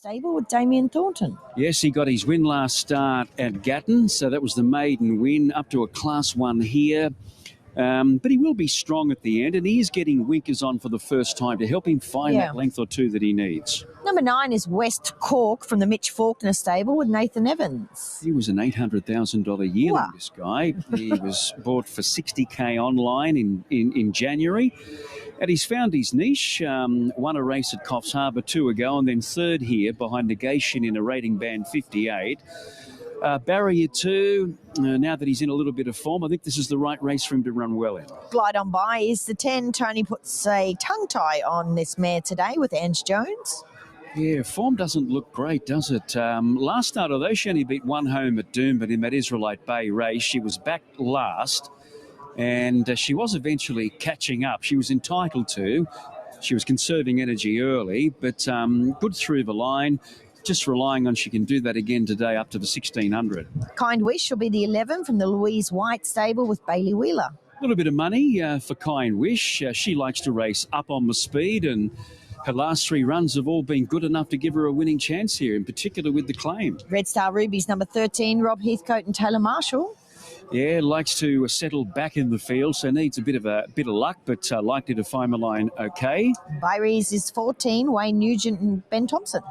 stable with Damien Thornton. Yes, he got his win last start at Gatton, so that was the maiden win, up to a Class 1 here. But he will be strong at the end, and he is getting winkers on for the first time to help him find that length or two that he needs. Number 9 is West Cork from the Mitch Faulkner stable with Nathan Evans. He was an $800,000 yearling, this guy. He was bought for $60K online in January. And he's found his niche, won a race at Coffs Harbour 2 ago, and then third here behind Negation in a rating band 58. Barrier 2, now that he's in a little bit of form, I think this is the right race for him to run well in. Glide on by is the 10. Tony puts a tongue-tie on this mare today with Ange Jones. Yeah, form doesn't look great, does it? Last start, although she only beat one home at Doomben in that Israelite Bay race, she was back last, and she was eventually catching up. She was entitled to. She was conserving energy early, but good through the line. Just relying on she can do that again today up to the 1600. Kind Wish will be the 11 from the Louise White stable with Bailey Wheeler. A little bit of money for Kind Wish. She likes to race up on the speed, and her last 3 runs have all been good enough to give her a winning chance here, in particular with the claim. Red Star Rubi's number 13, Rob Heathcote and Taylor Marshall. Yeah, likes to settle back in the field, so needs a bit of luck, but likely to find the line okay. Byries is 14, Wayne Nugent and Ben Thompson.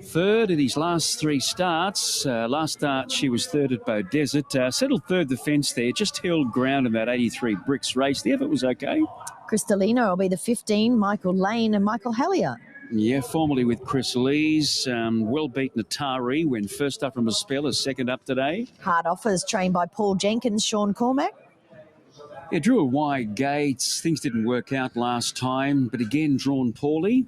Third at his last 3 starts. Last start, she was third at Bow Desert. Settled third the fence there, just held ground in that 83 bricks race. The effort was okay. Crystalino will be the 15, Michael Lane and Michael Hallier. Yeah, formerly with Chris Lees. Well beaten Atari when first up from a spell, is second up today. Hard Offers trained by Paul Jenkins, Sean Cormack. Yeah, drew a wide gates. Things didn't work out last time, but again, drawn poorly.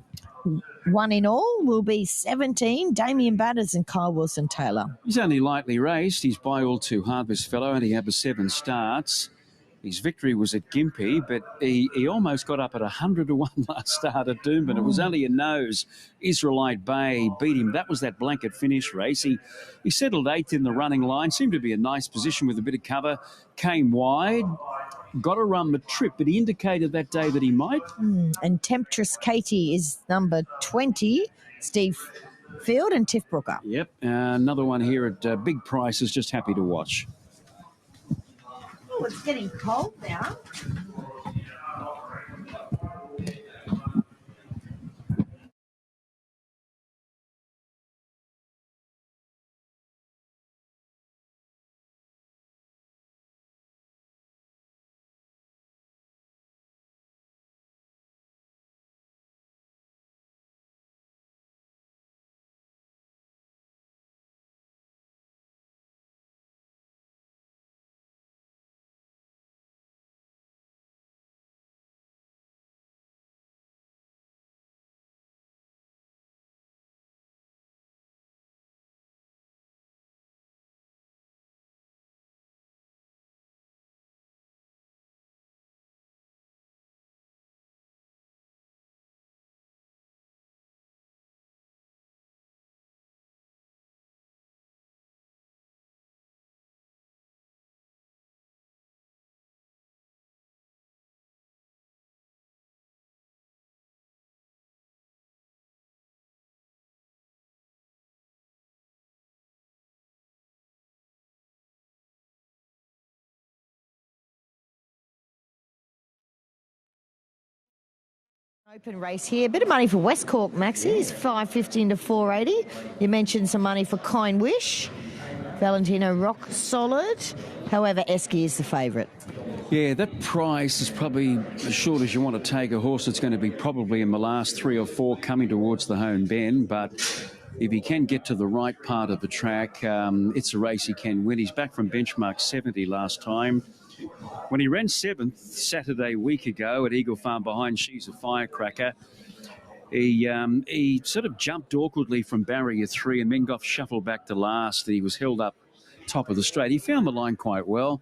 1 in all will be 17, Damien Batters and Kyle Wilson-Taylor. He's only lightly raced. He's by all too hard, this fellow, only had 7 starts. His victory was at Gympie, but he almost got up at 100 to 1 last start at Doomben. It was only a nose. Israelite Bay beat him. That was that blanket finish race. He settled 8th in the running line. Seemed to be a nice position with a bit of cover. Came wide. Got to run the trip, but he indicated that day that he might. And Temptress Katie is number 20, Steve Field and Tiff Brooker. Yep, another one here at big prices, just happy to watch. Oh, it's getting cold now. Open race here. Bit of money for West Cork, Maxie. It's $5.50 to $4.80. You mentioned some money for Kind Wish. Valentino Roc, solid. However, Esky is the favourite. Yeah, that price is probably as short as you want to take a horse that's going to be probably in the last 3 or 4 coming towards the home bend. But if he can get to the right part of the track, it's a race he can win. He's back from benchmark 70 last time. When he ran 7th Saturday week ago at Eagle Farm behind She's a Firecracker, he sort of jumped awkwardly from barrier 3 and then got shuffled back to last. He was held up top of the straight. He found the line quite well.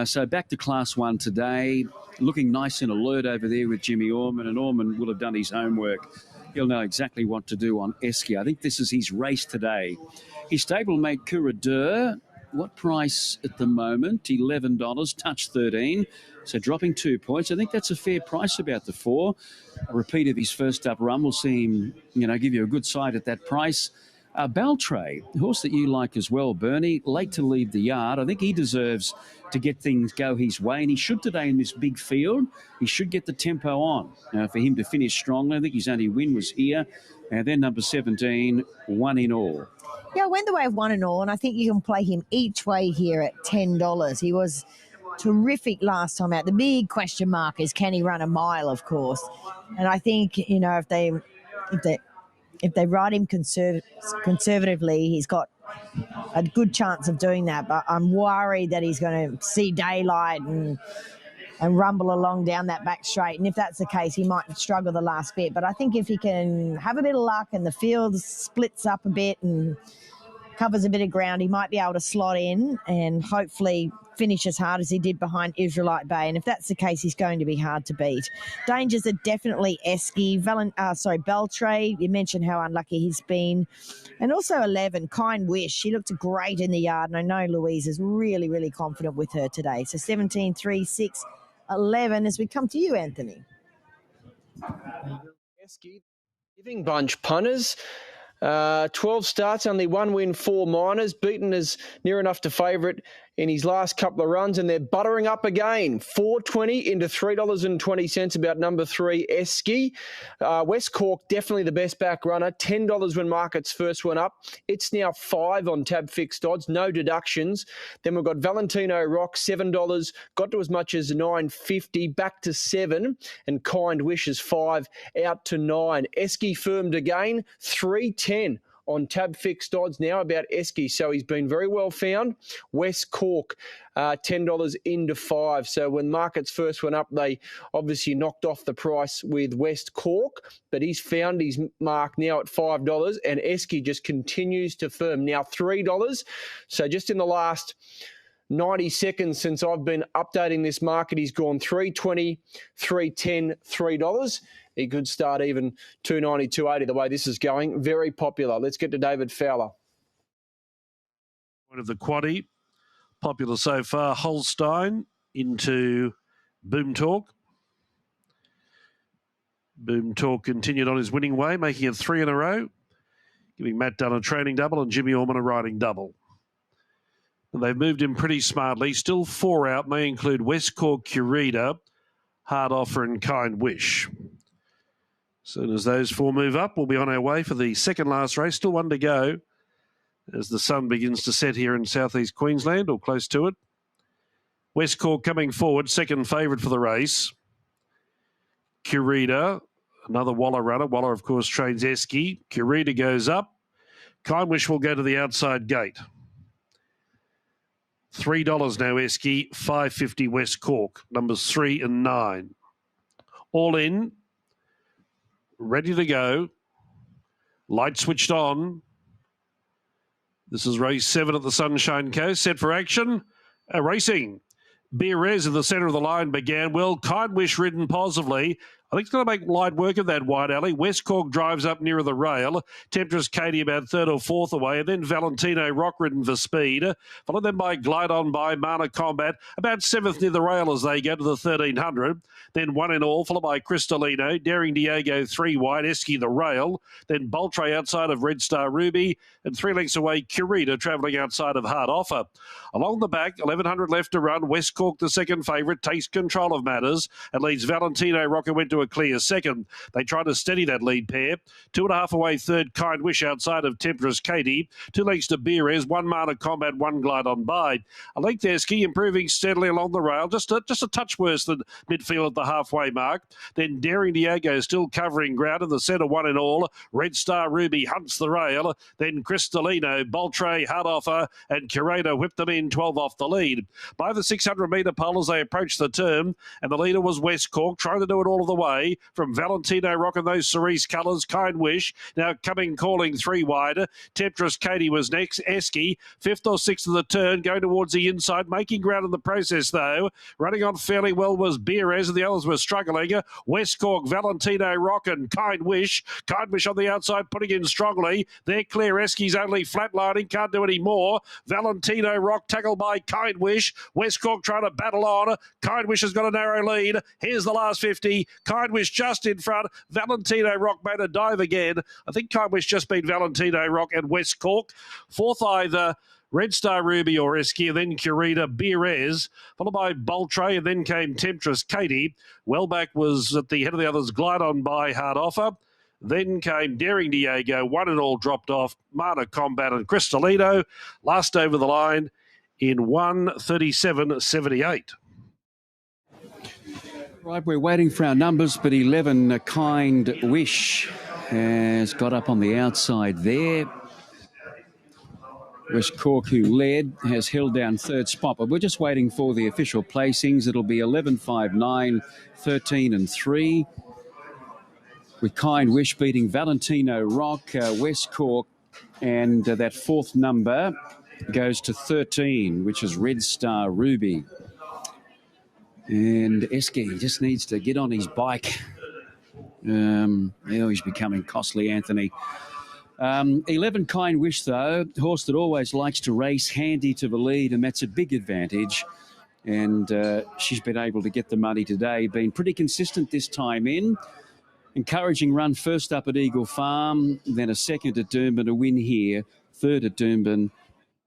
So back to Class 1 today, looking nice and alert over there with Jimmy Orman, and Orman will have done his homework. He'll know exactly what to do on Esky. I think this is his race today. His stablemate Kura Dur what price at the moment? $11, touch 13. So dropping 2 points. I think that's a fair price about the 4. A repeat of his first up run will see him, give you a good side at that price. Baltray, the horse that you like as well, Bernie, late to leave the yard. I think he deserves to get things go his way, and he should today in this big field. He should get the tempo on for him to finish strongly. I think his only win was here. And then number 17, 1 in all. Yeah, I went the way of 1 in all, and I think you can play him each way here at $10. He was terrific last time out. The big question mark is, can he run a mile, of course. And I think, if they ride him conservatively, he's got a good chance of doing that. But I'm worried that he's going to see daylight and rumble along down that back straight. And if that's the case, he might struggle the last bit. But I think if he can have a bit of luck and the field splits up a bit and covers a bit of ground, he might be able to slot in and hopefully finish as hard as he did behind Israelite Bay. And if that's the case, he's going to be hard to beat. Dangers are definitely Esky, Beltray. You mentioned how unlucky he's been. And also 11, Kind Wish. She looked great in the yard, and I know Louise is really, really confident with her today. So 17, 3, 6, 11 as we come to you, Anthony. Esky, giving bunch punters. 12 starts, only 1 win, 4 minors. Beaten is near enough to favourite in his last couple of runs, and they're buttering up again. $4.20 into $3.20 about number 3, Esky. West Cork, definitely the best back runner. $10 when markets first went up. It's now $5 on tab fixed odds, no deductions. Then we've got Valentino Roc, $7, got to as much as $9.50, back to $7, and Kind Wish is $5, out to $9. Esky firmed again, $3.10 on tab fixed odds now about Esky. So he's been very well found. West Cork, $10 into $5. So when markets first went up, they obviously knocked off the price with West Cork, but he's found his mark now at $5, and Esky just continues to firm. Now $3. So just in the last 90 seconds since I've been updating this market, he's gone $3.20, $3.10, $3. He could start even $2.90, $2.80 the way this is going. Very popular. Let's get to David Fowler. Point of the quaddie. Popular so far. Holstein into Boom Talk. Boom Talk continued on his winning way, making it 3 in a row, giving Matt Dunn a training double and Jimmy Orman a riding double. And they've moved him pretty smartly. Still 4 out, may include West Cork, Curita, Hard Offer and Kind Wish. As soon as those 4 move up, we'll be on our way for the second last race. Still 1 to go as the sun begins to set here in southeast Queensland, or close to it. West Cork coming forward, second favourite for the race. Curita, another Waller runner. Waller, of course, trains Esky. Curita goes up. Kind Wish will go to the outside gate. $3 now, Esky. $5.50 West Cork. Numbers 3 and 9. All in. Ready to go. Light switched on. This is race 7 at the Sunshine Coast. Set for action. Racing. Beerez in the centre of the line began well. Kind Wish ridden positively. I think it's going to make light work of that wide alley. West Cork drives up nearer the rail. Temptress Katie about 3rd or 4th away. And then Valentino Roc ridden for speed. Followed then by Glide On by Mana Combat. About 7th near the rail as they go to the 1300. Then 1 in all, followed by Cristalino. Daring Diego 3 wide. Esky the rail. Then Boltray outside of Red Star Rubi. And 3 lengths away, Curita travelling outside of Hard Offer. Along the back, 1100 left to run. West Cork, the second favourite, takes control of matters and leads Valentino Roc, who went to a clear second. They try to steady that lead pair. 2.5 away, third, Kind Wish outside of Temptress Katie. 2 lengths to Beerez, 1 Mana Combat, 1 Glide On by. A length Esky improving steadily along the rail, just a touch worse than midfield at the halfway mark. Then Daring Diego still covering ground in the centre, 1 in all. Red Star Rubi hunts the rail. Then Cristalino, Boltray, Hard Offer and Curator whipped them in 12 off the lead. By the 600 metre pole as they approached the turn, and the leader was West Cork, trying to do it all of the way. away from Valentino Roc and those cerise colours. Kind Wish now coming, calling three wider. Temptress Katie was next. Esky, fifth or sixth of the turn, going towards the inside, making ground in the process though. Running on fairly well was Beerez, and the others were struggling. West Cork, Valentino Roc and Kind Wish. Kind Wish on the outside, putting in strongly. They're clear. Esky's only flatlining, can't do any more. Valentino Roc tackled by Kind Wish. West Cork trying to battle on. Kind Wish has got a narrow lead. Here's the last 50. Kind Wish just in front. Valentino Roc made a dive again. I think Kind Wish just beat Valentino Roc and West Cork. Fourth either Red Star Rubi or Esky, and then Curita Beerez, followed by Boltray, and then came Temptress Katie. Wellback was at the head of the others, Glide On by Hard Offer. Then came Daring Diego, one and all dropped off, Mana Combat and Cristalino, last over the line in 1:37.78. Right, we're waiting for our numbers, but 11, a Kind Wish, has got up on the outside there. West Cork, who led, has held down third spot, but we're just waiting for the official placings. It'll be 11, 5, 9, 13 and 3. With Kind Wish beating Valentino Roc, West Cork, and that fourth number goes to 13, which is Red Star Rubi. And Esky just needs to get on his bike. He's becoming costly, Anthony. 11 Kind Wish, though, horse that always likes to race, handy to the lead, and that's a big advantage. And she's been able to get the money today, been pretty consistent this time in. Encouraging run first up at Eagle Farm, then a second at Doomben, a win here, third at Doomben,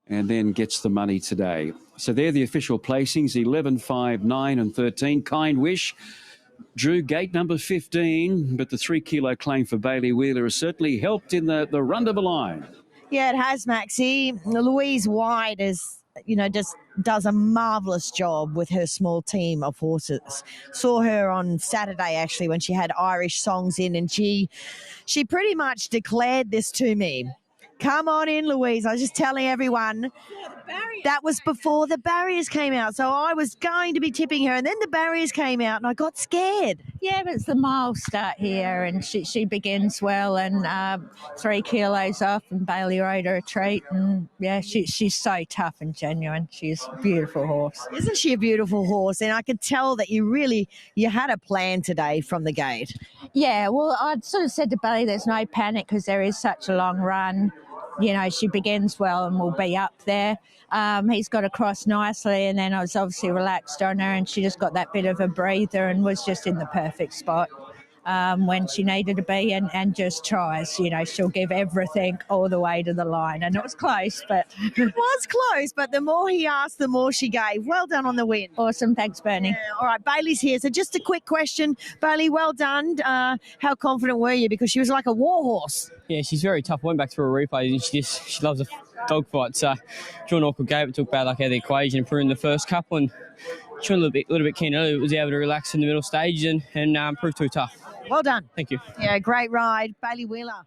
and then gets the money today. So they're the official placings, 11, 5, 9 and 13. Kind Wish drew gate number 15, but the 3 kilo claim for Bailey Wheeler has certainly helped in the run to the line. Yeah, it has, Maxie. Louise White is, just does a marvellous job with her small team of horses. Saw her on Saturday, actually, when she had Irish songs in, and she pretty much declared this to me. Come on in, Louise. I was just telling everyone that was before the barriers came out. So I was going to be tipping her, and then the barriers came out, and I got scared. Yeah, but it's the mile start here, and she begins well, and 3 kilos off, and Bailey rode her a treat, and yeah, she's so tough and genuine. She's a beautiful horse. Isn't she a beautiful horse? And I could tell that you had a plan today from the gate. Yeah, well, I'd sort of said to Bailey there's no panic because there is such a long run. She begins well and will be up there. He's got across nicely, and then I was obviously relaxed on her, and she just got that bit of a breather and was just in the perfect spot when she needed to be, and just tries. She'll give everything all the way to the line, and it was close, but... It was close, but the more he asked, the more she gave. Well done on the win. Awesome. Thanks, Bernie. Yeah, all right, Bailey's here. So just a quick question. Bailey, well done. How confident were you? Because she was like a war horse. Yeah, she's very tough. I went back to her replay, and she loves a dogfight. So John Orchard gave it, took bad luck out of the equation and put her in the first couple, and she went a little bit keen early. Was able to relax in the middle stage and proved too tough. Well done. Thank you. Yeah, great ride. Bailey Wheeler.